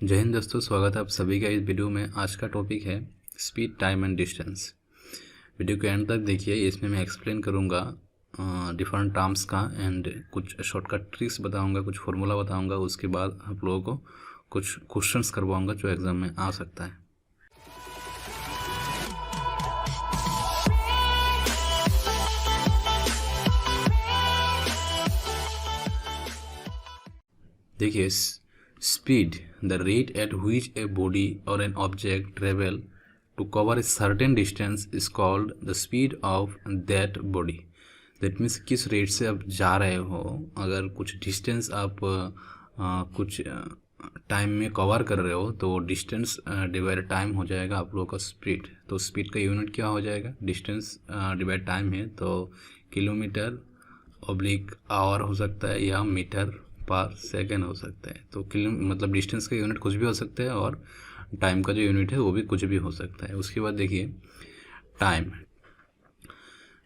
जय हिंद दोस्तों, स्वागत है आप सभी का इस वीडियो में। आज का टॉपिक है speed, time and distance. Video के एंड तक देखिए, इसमें मैं एक्सप्लेन करूँगा डिफरेंट टर्म्स का एंड कुछ शॉर्टकट ट्रिक्स बताऊँगा, कुछ फार्मूला बताऊँगा। उसके बाद आप लोगों को कुछ क्वेश्चंस करवाऊँगा जो एग्ज़ाम में आ सकता है। देखिए, speed the rate at which a body or an object travel to cover a certain distance is called the speed of that body. That means किस रेट से आप जा रहे हो, अगर कुछ डिस्टेंस आप कुछ टाइम में कवर कर रहे हो तो डिस्टेंस डिवाइड टाइम हो जाएगा आप लोगों का स्पीड। तो स्पीड का यूनिट क्या हो जाएगा? डिस्टेंस डिवाइड टाइम है तो किलोमीटर ऑब्लिक आवर हो सकता है या मीटर पर सेकेंड हो सकता है। तो किलो मतलब डिस्टेंस का यूनिट कुछ भी हो सकता है और टाइम का जो यूनिट है वो भी कुछ भी हो सकता है। उसके बाद देखिए time,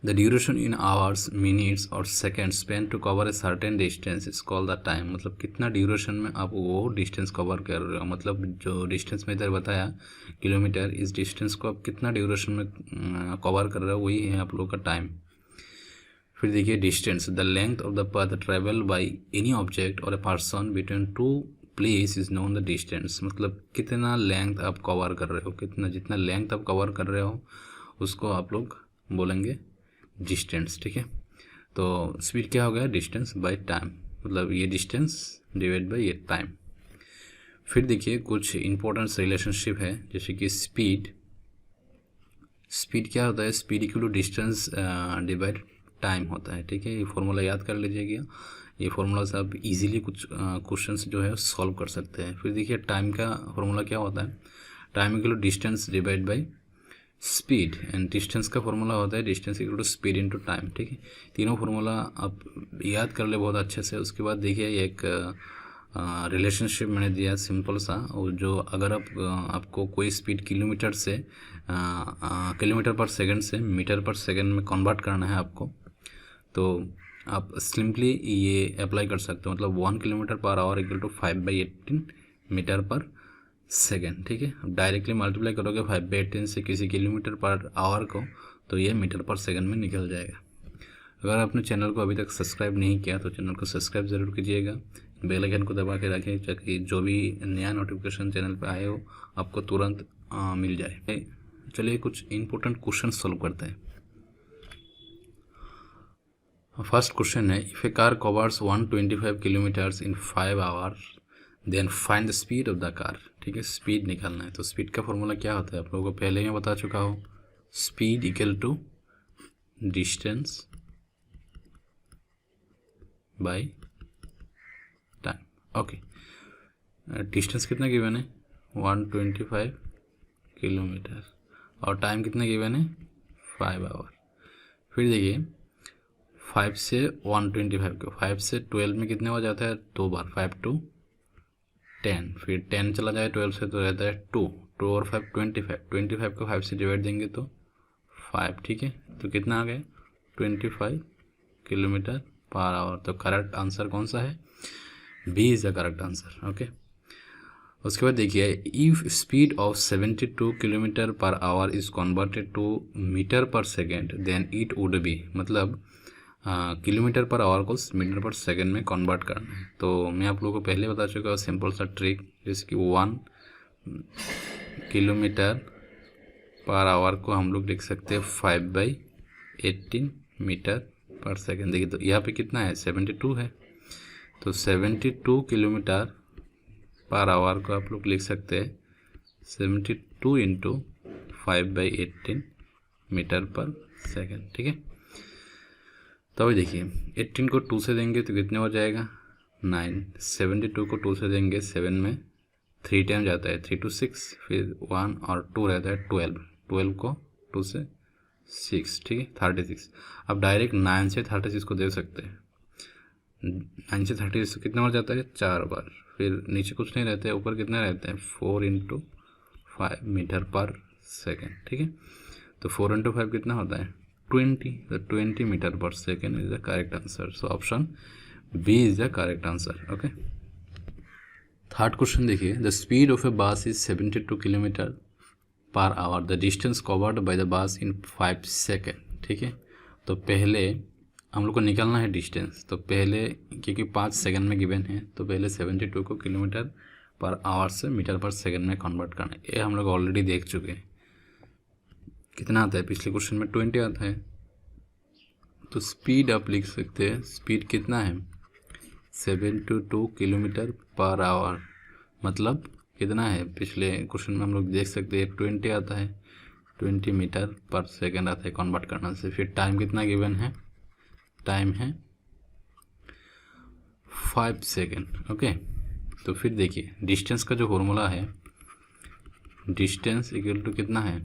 the duration in hours, minutes और second spend to cover a certain distance is called the time. मतलब कितना ड्यूरेशन में आप वो डिस्टेंस कवर कर रहे हो, मतलब जो डिस्टेंस में इधर बताया किलोमीटर, इस डिस्टेंस को आप कितना ड्यूरेशन में कवर कर रहे हो, वही है आप लोग का टाइम। फिर देखिए distance, the length of the path travel by any object और a person between two place is known the distance. मतलब कितना लेंथ आप कवर कर रहे हो, कितना जितना लेंथ आप कवर कर रहे हो उसको आप लोग बोलेंगे डिस्टेंस। ठीक है, तो स्पीड क्या हो गया? डिस्टेंस बाय टाइम, मतलब ये डिस्टेंस डिवाइड बाय ये टाइम। फिर देखिए कुछ इंपॉर्टेंट रिलेशनशिप है, जैसे कि स्पीड क्या होता है? Speed equal to distance divide time होता है। ठीक है, ये फॉर्मूला याद कर लीजिएगा। ये फार्मूला से आप इजीली कुछ क्वेश्चंस जो है सॉल्व कर सकते हैं। फिर देखिए टाइम का फॉर्मूला क्या होता है? Time equal to distance divide by speed, and distance का फॉर्मूला होता है distance equal to speed into time. ठीक है, तीनों फार्मूला आप याद कर ले बहुत अच्छे से। उसके बाद देखिए एक रिलेशनशिप मैंने दिया सिंपल सा, और जो अगर आपको कोई स्पीड किलोमीटर से किलोमीटर पर सेकंड से मीटर पर सेकंड में कन्वर्ट करना है आपको, तो आप सिंपली ये अप्लाई कर सकते हो। मतलब 1 kilometre per hour equal to 5/18 metre per second. ठीक है, अब डायरेक्टली मल्टीप्लाई करोगे 5/18 से किसी किलोमीटर पर आवर को, तो ये मीटर पर सेकंड में निकल जाएगा। अगर आपने चैनल को अभी तक सब्सक्राइब नहीं किया तो चैनल को सब्सक्राइब ज़रूर कीजिएगा, बेल आइकन को दबा के रखें ताकि जो भी नया नोटिफिकेशन चैनल पर आए हो आपको तुरंत मिल जाए। चलिए कुछ इंपॉर्टेंट क्वेश्चन सॉल्व करते हैं। फर्स्ट क्वेश्चन है, if a car covers 125 kilometres in 5 hours then find the speed of the car. ठीक है, स्पीड निकालना है। तो स्पीड का फॉर्मूला क्या होता है आप लोगों को पहले ही बता चुका हो, speed equal to distance by time. Okay, distance कितना गिवन है? 125 किलोमीटर, और टाइम कितना गिवन है? 5 आवर। फिर देखिए 5 से 125 को 5 से 12 में कितने हो जाता है? 2 बार, 5 to 10, फिर 10 चला जाए 12 से तो रहता है 2 और 5 25 को 5 से डिवाइड देंगे तो 5। ठीक है, तो कितना आ गया? 25 किलोमीटर पर आवर। तो करेक्ट आंसर कौन सा है? B is the correct answer. Okay, उसके बाद देखिए, if speed of 72 kilometre per hour is converted to metre per second then it would be. मतलब किलोमीटर पर आवर को मीटर पर सेकंड में कन्वर्ट करना है। तो मैं आप लोगों को पहले बता चुका हूँ सिंपल सा ट्रिक, जैसे कि 1 किलोमीटर पर आवर को हम लोग लिख सकते हैं 5/18 मीटर पर सेकंड। देखिए तो यहाँ पे कितना है? 72 है, तो 72 किलोमीटर पर आवर को आप लोग लिख सकते हैं 72 इंटू 5/18 मीटर पर सेकंड। ठीक है, तो अभी देखिए 18 को 2 से देंगे तो कितने हो जाएगा? 9। 72 को 2 से देंगे 7 में 3 टाइम जाता है, 3 to 6, फिर 1 और 2 रहता है 12। 12 को 2 से 6, ठीक है 36। अब डायरेक्ट 9 से 36 को दे सकते हैं। 9 से 36 कितना हो जाता है? 4 बार, फिर नीचे कुछ नहीं रहता है, ऊपर कितना रहता है? 4 इंटू 5 मीटर पर सेकेंड। ठीक है, तो 4 इंटू 5 कितना होता है? 20, the 20 meter per second is the correct answer. So option B is the correct answer. Okay. Third question देखिए, द स्पीड ऑफ ए बस is 72 kilometre per our, the distance covered by the bus in 5 second. ठीक है, तो पहले हम लोग को निकालना है डिस्टेंस। तो पहले क्योंकि 5 सेकेंड में गिवन है तो पहले 72 को किलोमीटर पर आवर से मीटर पर सेकेंड में कन्वर्ट करना है। ये हम लोग ऑलरेडी देख चुके हैं। कितना आता है, पिछले क्वेश्चन में 20 आता है। तो स्पीड आप लिख सकते हैं, स्पीड कितना है 72 किलोमीटर पर आवर, मतलब कितना है, पिछले क्वेश्चन में हम लोग देख सकते हैं 20 आता है, 20 मीटर पर सेकेंड आता है कन्वर्ट करने से। फिर टाइम कितना गिवन है, टाइम है 5 सेकेंड। ओके, तो फिर देखिए डिस्टेंस का जो फॉर्मूला है, डिस्टेंस इक्वल टू कितना है,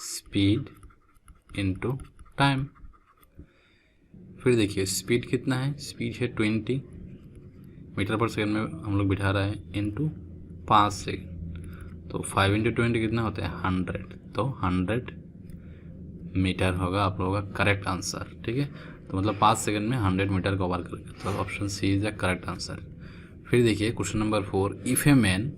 स्पीड इनटू टाइम। फिर देखिए स्पीड कितना है, स्पीड है 20 मीटर पर सेकेंड में हम लोग बिठा रहा है, इनटू 5 सेकेंड। तो 5 इंटू 20 कितना होता है 100, तो 100 मीटर होगा आप लोगों का करेक्ट आंसर। ठीक है, तो मतलब 5 सेकेंड में 100 मीटर कवर करेगा, तो option C is the correct answer. फिर देखिए question number 4, if a man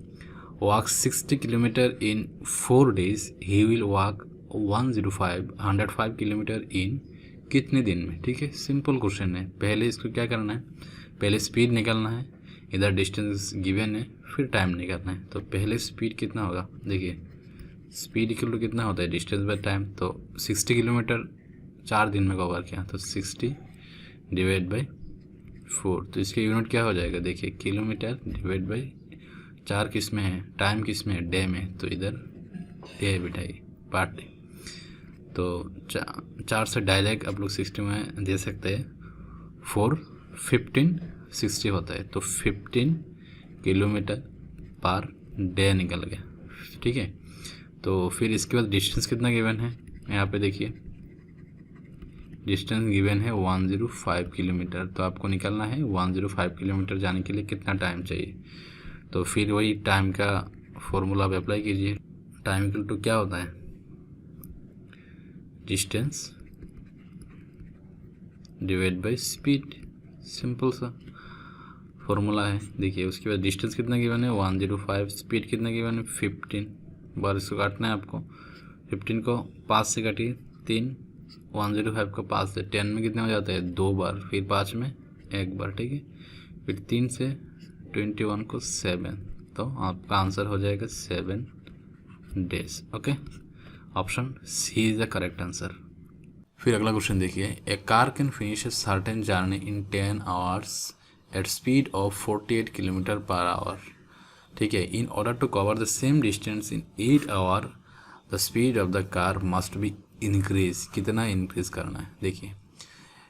walks 60 kilometre in 4 days, he will walk 105 kilometre in कितने दिन में। ठीक है, सिंपल क्वेश्चन है। पहले इसको क्या करना है, पहले स्पीड निकालना है, इधर डिस्टेंस गिवन है, फिर टाइम निकालना है। तो पहले स्पीड कितना होगा, देखिए स्पीड इक्वल टू कितना होता है डिस्टेंस बाय टाइम। तो 60 किलोमीटर 4 दिन में कवर किया, तो 60 डिवाइड बाई 4, तो इसके यूनिट क्या हो जाएगा, देखिए किलोमीटर डिवाइड बाई 4 किस में है, टाइम किस में है, डे में, तो इधर डे बिठाइए पार्ट डे। तो 4 से डायरेक्ट आप लोग 60 में दे सकते हैं, 4 15 60 होता है, तो 15 किलोमीटर पर डे निकल गया। ठीक है, तो फिर इसके बाद डिस्टेंस कितना गिवन है, यहाँ पे देखिए डिस्टेंस गिवन है 105 किलोमीटर। तो आपको निकालना है 105 किलोमीटर जाने के लिए कितना टाइम चाहिए। तो फिर वही टाइम का फॉर्मूला आप अप्लाई कीजिए। टाइम इक्वल टू क्या होता है, distance divide by speed, simple सा फॉर्मूला है। देखिए उसके बाद डिस्टेंस कितना गिवन है 105, स्पीड कितना गिवन है 15 बार, इसको काटना है आपको। 15 को 5 से काटिए 3, 105 को 5 से 10 में कितने हो जाता है 2 बार, फिर 5 में 1 बार। ठीक है, फिर 3 से 21 को 7, तो आपका आंसर हो जाएगा 7 days। Okay, option C is the correct answer. फिर अगला क्वेश्चन देखिए, a car can finish a certain journey in 10 hours at speed of 48 kilometre per hour. ठीक है, in order to cover the same distance in 8 hour the speed of the car must be increase. कितना increase करना है, देखिए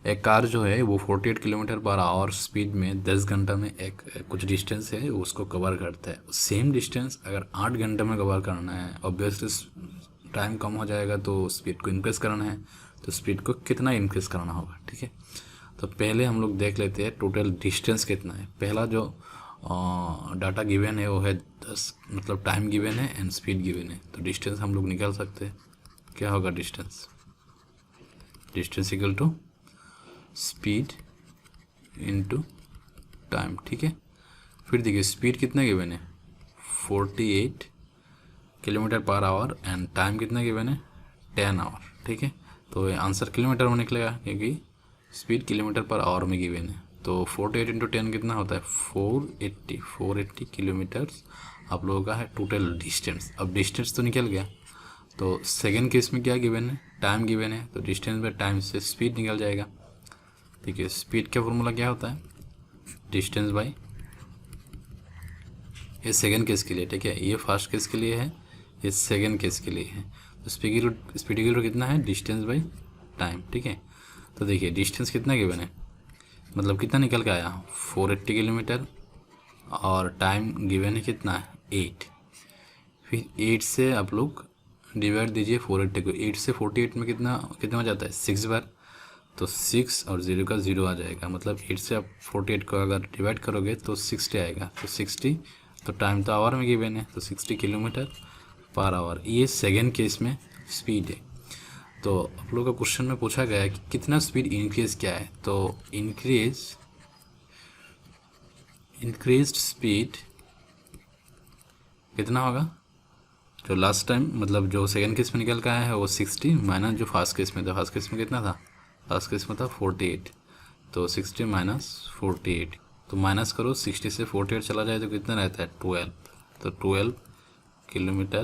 एक car जो है वो 48 किलोमीटर पर आवर स्पीड में 10 घंटा में एक कुछ डिस्टेंस है उसको कवर करता है। सेम डिस्टेंस अगर 8 घंटे में कवर करना है, ऑब्वियसली टाइम कम हो जाएगा, तो स्पीड को इंक्रीज करना है, तो स्पीड को कितना इंक्रीज करना होगा। ठीक है, तो पहले हम लोग देख लेते हैं टोटल डिस्टेंस कितना है। पहला जो डाटा गिवन है वो है 10, मतलब टाइम गिवन है एंड स्पीड गिवन है। तो डिस्टेंस हम लोग निकाल सकते हैं, क्या होगा distance, distance equal to speed into time. ठीक है, फिर देखिए स्पीड कितना गिवन है 48 kilometre per our and time कितना गिवन है 10 आवर। ठीक है, तो आंसर किलोमीटर में निकलेगा क्योंकि स्पीड किलोमीटर पर आवर में गिवन है। तो 48 इंटू 10 कितना होता है 480 किलोमीटर्स आप लोगों का है टोटल डिस्टेंस। अब डिस्टेंस तो निकल गया, तो सेकेंड केस में क्या गिवन है, टाइम गिवन है, तो डिस्टेंस में टाइम से स्पीड निकल जाएगा। ठीक है, स्पीड का फॉर्मूला क्या होता है, डिस्टेंस बाई, ये सेकेंड केस के लिए। ठीक है, ये फर्स्ट केस के लिए है, ये सेकेंड केस के लिए है। तो स्पीड इक्वल टू कितना है डिस्टेंस बाई टाइम। ठीक है, तो देखिए डिस्टेंस कितना गिवन है, मतलब कितना निकल के आया 480 किलोमीटर और टाइम गिवन है कितना है 8। फिर 8 से आप लोग डिवाइड दीजिए 480 को, 8 से 48 में कितना हो जाता है 6 बार, तो 6 और 0 का 0 आ जाएगा, मतलब 8 से आप 48 को अगर डिवाइड करोगे तो 60 आएगा। तो 60, तो टाइम तो आवर में गिवन है, तो 60 किलोमीटर पर आवर। ये सेकेंड केस में स्पीड है। तो आप लोगों का क्वेश्चन में पूछा गया है कि कितना स्पीड इंक्रीज क्या है, तो इंक्रीज्ड स्पीड कितना होगा, जो लास्ट टाइम मतलब जो सेकंड केस में निकल के आया है वो 60 माइनस जो फर्स्ट केस में था, फर्स्ट केस में कितना था, फर्स्ट केस में था 48, तो 60 माइनस 48, तो माइनस करो 60 से 48 चला जाए तो कितना रहता है 12, तो 12 किलोमीटर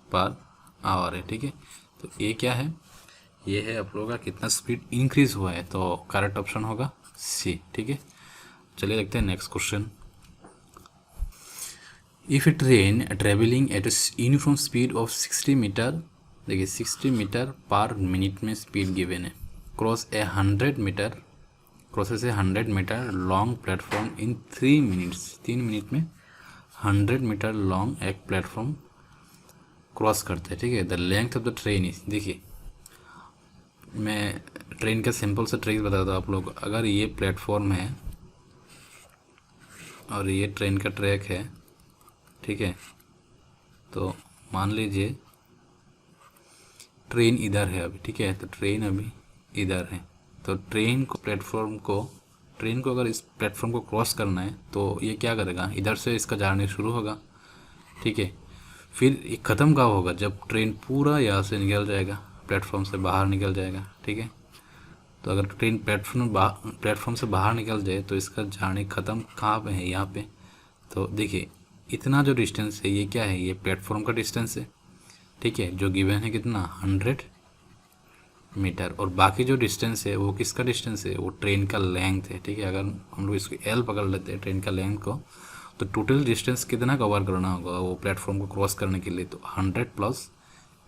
पर आवर है। ठीक है, तो ये क्या है, ये है आप लोगों का कितना स्पीड इंक्रीज हुआ है, तो करेक्ट ऑप्शन होगा सी। ठीक है, चलिए देखते हैं next question. If a train travelling at uniform speed of 60 metre, देखिए 60 मीटर पर मिनट में स्पीड गिवन है, cross a 100 metre, crosses a 100 metre long platform in 3 minutes, 3 minute में 100 मीटर लॉन्ग एक प्लेटफॉर्म क्रॉस करते हैं। ठीक है, the length of the train is, देखिए मैं ट्रेन का सिंपल सा ट्रिक बताता हूँ आप लोग। अगर ये प्लेटफॉर्म है और ये ट्रेन का ट्रैक है, ठीक है, तो मान लीजिए ट्रेन इधर है अभी, ठीक है, तो ट्रेन अभी इधर है, तो ट्रेन को अगर इस प्लेटफॉर्म को क्रॉस करना है तो ये क्या करेगा, इधर से इसका जर्नी शुरू होगा। ठीक है, फिर ये ख़त्म कब होगा, जब ट्रेन पूरा यहाँ से निकल जाएगा, प्लेटफॉर्म से बाहर निकल जाएगा। ठीक है, तो अगर ट्रेन प्लेटफॉर्म से बाहर निकल जाए तो इसका जर्नी ख़त्म कहाँ पे है, यहाँ पे। तो देखिए इतना जो डिस्टेंस है ये क्या है, ये प्लेटफॉर्म का डिस्टेंस है। ठीक है, जो गिवन है कितना 100 मीटर, और बाकी जो डिस्टेंस है वो किसका डिस्टेंस है, वो ट्रेन का लेंथ है। ठीक है, अगर हम लोग इसको एल पकड़ लेते हैं ट्रेन का लेंथ को, तो टोटल डिस्टेंस कितना कवर करना होगा वो प्लेटफॉर्म को क्रॉस करने के लिए, तो 100 प्लस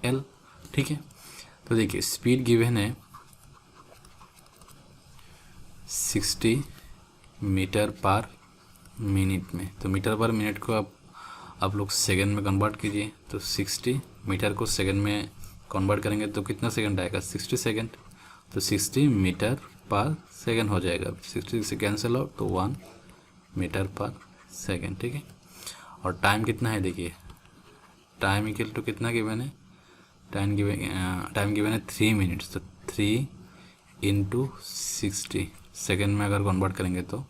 एल। ठीक है, तो देखिए स्पीड गिवन है 60 मीटर पर मिनट में, तो मीटर पर मिनट को आप लोग सेकंड में कन्वर्ट कीजिए, तो 60 मीटर को सेकंड में कन्वर्ट करेंगे तो कितना सेकंड आएगा, 60 सेकंड, तो 60 मीटर पर सेकंड हो जाएगा, 60 से कैंसिल आउट तो 1 मीटर पर सेकंड। ठीक है, और टाइम कितना है, देखिए टाइम इक्वल टू कितना गिवन है, टाइम गिवन है 3 मिनट्स, तो 3 इंटू 60 सेकेंड में अगर कन्वर्ट करेंगे तो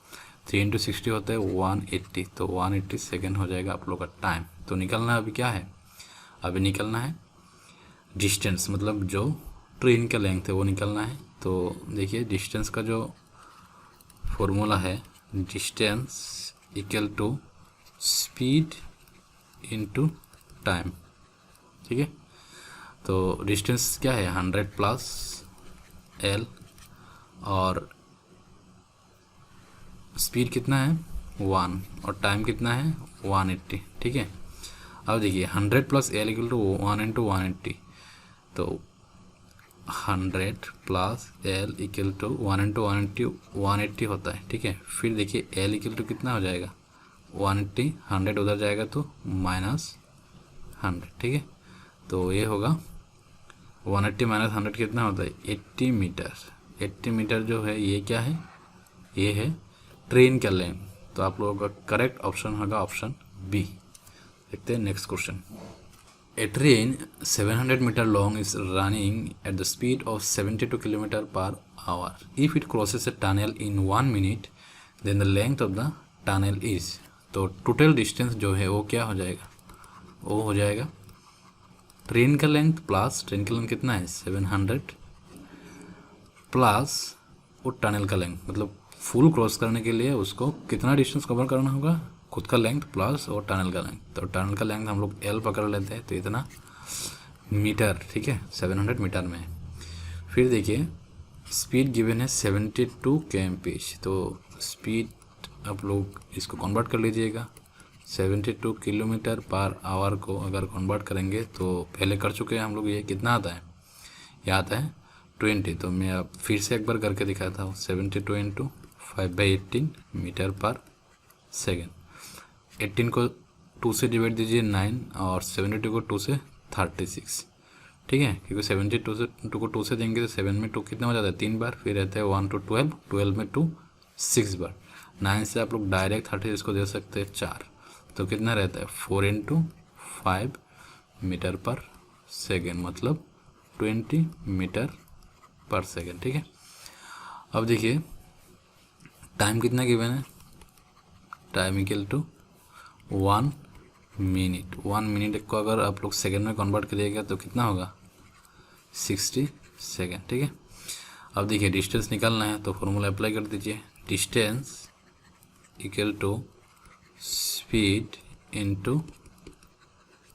3 इंटू 60 होता है 180, तो 180 सेकेंड हो जाएगा आप लोग का टाइम। तो निकलना अभी क्या है, अभी निकलना है डिस्टेंस, मतलब जो ट्रेन का लेंथ है वो निकलना है। तो देखिए डिस्टेंस का जो फॉर्मूला है, distance equal to speed into time. ठीक है, तो डिस्टेंस क्या है 100 प्लस एल, और स्पीड कितना है 1, और टाइम कितना है 180। ठीक है, अब देखिए 100 plus L equal to 1 into 180, तो 100 plus L equal to 1 into 180 होता है। ठीक है, फिर देखिए एल इक्वल टू कितना हो जाएगा 180, 100 उधर जाएगा तो माइनस 100। ठीक है, तो ये होगा 180 माइनस 100 कितना होता है 80 मीटर। 80 मीटर जो है ये क्या है, ये है ट्रेन का लेंथ, तो आप लोगों का करेक्ट ऑप्शन होगा ऑप्शन बी। देखते हैं next question. A train 700 metre long is running at the speed of 72 kilometre per hour. If it crosses a tunnel in 1 minute then the length of the tunnel is, तो total distance जो है वो क्या हो जाएगा, वो हो जाएगा ट्रेन का लेंथ प्लस, ट्रेन का लेंथ कितना है 700 प्लस वो टनल का लेंथ, मतलब फुल क्रॉस करने के लिए उसको कितना डिस्टेंस कवर करना होगा, खुद का लेंथ प्लस और टनल का लेंथ। तो टनल का लेंथ हम लोग एल पकड़ लेते हैं, तो इतना मीटर। ठीक है, 700 मीटर में। फिर देखिए स्पीड गिवन है 72 kmph, तो स्पीड आप लोग इसको कन्वर्ट कर लीजिएगा, 72 किलोमीटर पर आवर को अगर कन्वर्ट करेंगे तो पहले कर चुके हैं हम लोग, ये कितना आता है, ये आता है 20। तो मैं अब फिर से एक बार करके दिखाता हूँ, 72 इंटू 5/18 मीटर पर सेकेंड। 18 को 2 से डिवाइड दीजिए 9, और 72 को 2 से 36। ठीक है, क्योंकि 72 से 2 को 2 से देंगे तो 7 में 2 कितना हो जाता है 3 बार, फिर रहता है 1 to 12, 12 में 2 6 बार, 9 से आप लोग डायरेक्ट 36 को दे सकते हैं 4, तो कितना रहता है 4 इंटू 5 मीटर पर सेकेंड, मतलब 20 मीटर पर सेकेंड। ठीक है, अब देखिए टाइम कितना गिवन है, time equal to 1 minute. 1 minute को अगर आप लोग सेकेंड में कन्वर्ट करिएगा तो कितना होगा, 60 सेकेंड। ठीक है, अब देखिए डिस्टेंस निकालना है तो फॉर्मूला अप्लाई कर दीजिए। Distance equal to speed into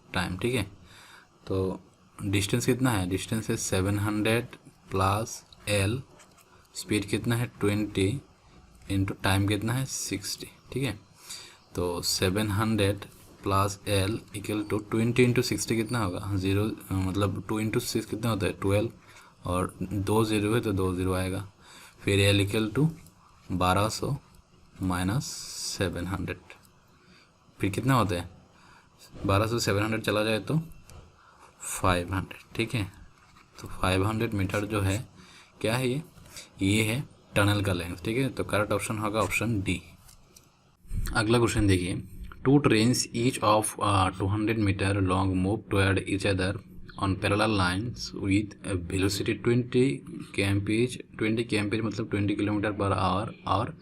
time. ठीक है, तो डिस्टेंस कितना है, डिस्टेंस है 700 प्लस एल, स्पीड कितना है 20 इंटू टाइम कितना है 60। ठीक है, तो 700 plus L equal to 20 into 60 कितना होगा, 0, मतलब 2 इंटू 6 कितना होता है 12, और 2 0 है तो 2 0 आएगा। फिर एल इक्वल टू 1200 माइनस 700, फिर कितना होता है 1200 700 चला जाए तो 500। ठीक है, तो 500 मीटर जो है क्या है, ये है टनल का लेंथ। ठीक है, तो करेक्ट ऑप्शन होगा ऑप्शन डी। अगला क्वेश्चन देखिए, two trains each of 200 metre long move toward each other on parallel lines with velocity 20 kmph, 20 kmph मतलब 20 किलोमीटर पर आवर और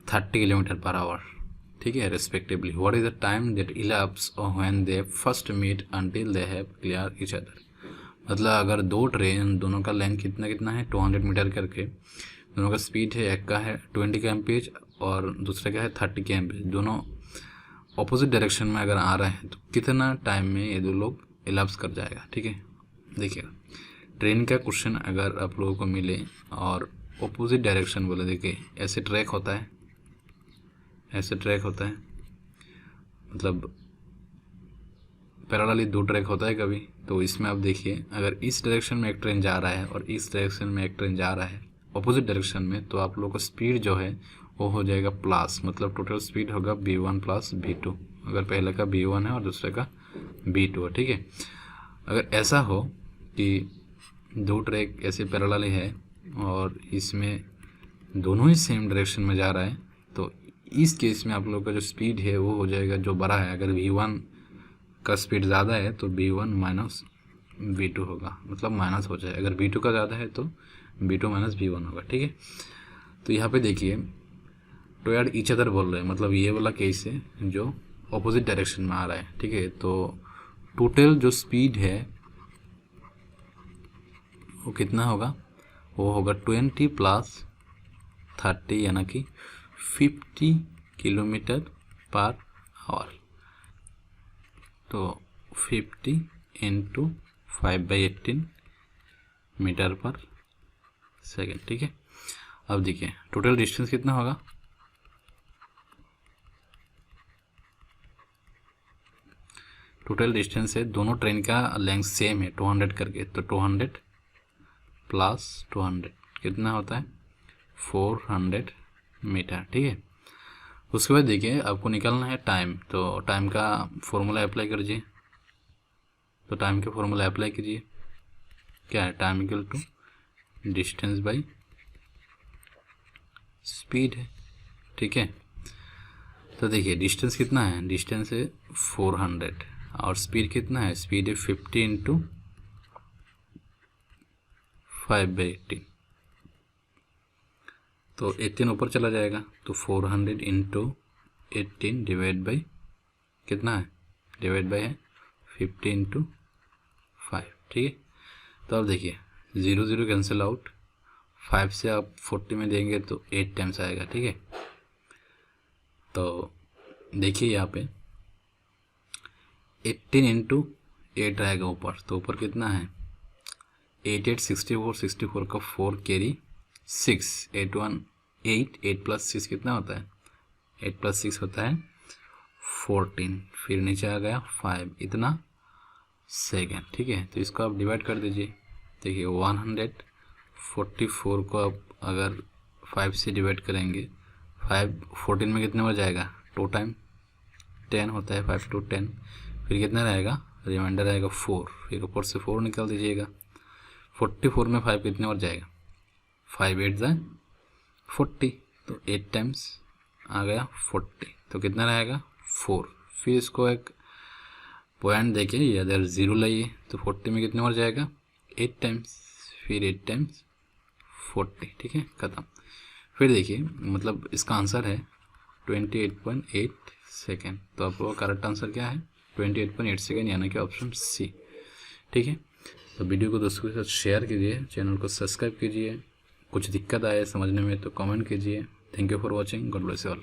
30 किलोमीटर पर आवर। ठीक है, respectively. What is the time that elapse when they first meet until they have clear each other. मतलब अगर दो train, दोनों का length कितना कितना है 200 मीटर करके, दोनों का स्पीड है, एक का है 20 kmph और दूसरे का है 30 kmph, दोनों ऑपोजिट डायरेक्शन में अगर आ रहे हैं तो कितना टाइम में ये दो लोग इलैप्स कर जाएगा। ठीक है, देखिएगा ट्रेन का क्वेश्चन अगर आप लोगों को मिले और ऑपोजिट डायरेक्शन बोले, देखिए ऐसे ट्रैक होता है, ऐसे ट्रैक होता है, मतलब पैरेलली 2 ट्रैक होता है कभी, तो इसमें आप देखिए अगर इस डायरेक्शन में एक ट्रेन जा रहा है और इस डायरेक्शन में एक ट्रेन जा रहा है ऑपोजिट डायरेक्शन में, तो आप लोगों का स्पीड जो है वो हो जाएगा प्लस, मतलब टोटल स्पीड होगा v1 प्लस v2, अगर पहले का v1 है और दूसरे का v2 है। ठीक है, अगर ऐसा हो कि 2 ट्रैक ऐसे पैरेलल है और इसमें दोनों ही सेम डायरेक्शन में जा रहा है, तो इस केस में आप लोगों का जो स्पीड है वो हो जाएगा जो बड़ा है, अगर v1 का स्पीड ज़्यादा है तो v1 माइनस v2 होगा, मतलब माइनस हो जाए, अगर v2 का ज़्यादा है तो v2 माइनस v1 होगा। ठीक है, तो यहाँ पे देखिए टुवर्ड ईच अदर बोल रहे हैं, मतलब ये वाला केस है जो ऑपोजिट डायरेक्शन में आ रहा है। ठीक है, तो टोटल जो स्पीड है वो कितना होगा, वो होगा 20 प्लस 30 यानी कि 50 किलोमीटर पर आवर, तो 50 इंटू 5/18 मीटर पर सेकेंड। ठीक है, अब देखिए टोटल डिस्टेंस कितना होगा, टोटल डिस्टेंस है, दोनों ट्रेन का लेंथ सेम है 200 करके, तो 200 प्लस 200 कितना होता है 400 मीटर। ठीक है, उसके बाद देखिए आपको निकालना है टाइम, तो टाइम का फॉर्मूला अप्लाई कीजिए, तो टाइम के फॉर्मूला अप्लाई कीजिए, क्या है time equal to distance by speed है। ठीक है, तो देखिए डिस्टेंस कितना है, डिस्टेंस है 400 और स्पीड कितना है, स्पीड है 50 इंटू 5/18, तो 18 ऊपर चला जाएगा, तो 400 इंटू 18 डिवाइड बाई कितना है, डिवाइड बाई है 50 इंटू 5। ठीक है, तो अब देखिए 0 0 कैंसिल आउट, 5 से आप 40 में देंगे तो 8 टाइम्स आएगा। ठीक है, तो देखिए यहाँ पे 18 इंटू 8 आएगा ऊपर, तो ऊपर कितना है 8 8 64, 64 का 4 कैरी 6, 8 1 8, 8 प्लस 6 कितना होता है, 8 प्लस 6 होता है 14, फिर नीचे आ गया 5, इतना सेकेंड। ठीक है, तो इसको आप डिवाइड कर दीजिए, देखिए 144 को आप अगर 5 से डिवाइड करेंगे, 5 14 में कितने बार जाएगा 2 टाइम, 10 होता है 5 to 10, फिर कितना रहेगा रिमाइंडर रहेगा 4, फिर ऊपर से 4 निकाल दीजिएगा, 44 में 5 कितने बार जाएगा, 5 8 जाए 40, तो 8 टाइम्स आ गया 40, तो कितना रहेगा 4, फिर इसको एक पॉइंट देखिए अगर 0 लाइए तो 40 में कितने बार जाएगा 8 टाइम्स, फिर 8 टाइम्स 40। ठीक है, ख़त्म। फिर देखिए मतलब इसका आंसर है 28.8 सेकेंड, तो आपको करेक्ट आंसर क्या है 28.8 सेकेंड, यानी कि ऑप्शन सी। ठीक है, तो वीडियो को दोस्तों के साथ शेयर कीजिए, चैनल को सब्सक्राइब कीजिए। कुछ दिक्कत आए समझने में तो कमेंट कीजिए। Thank you for watching, God bless you all.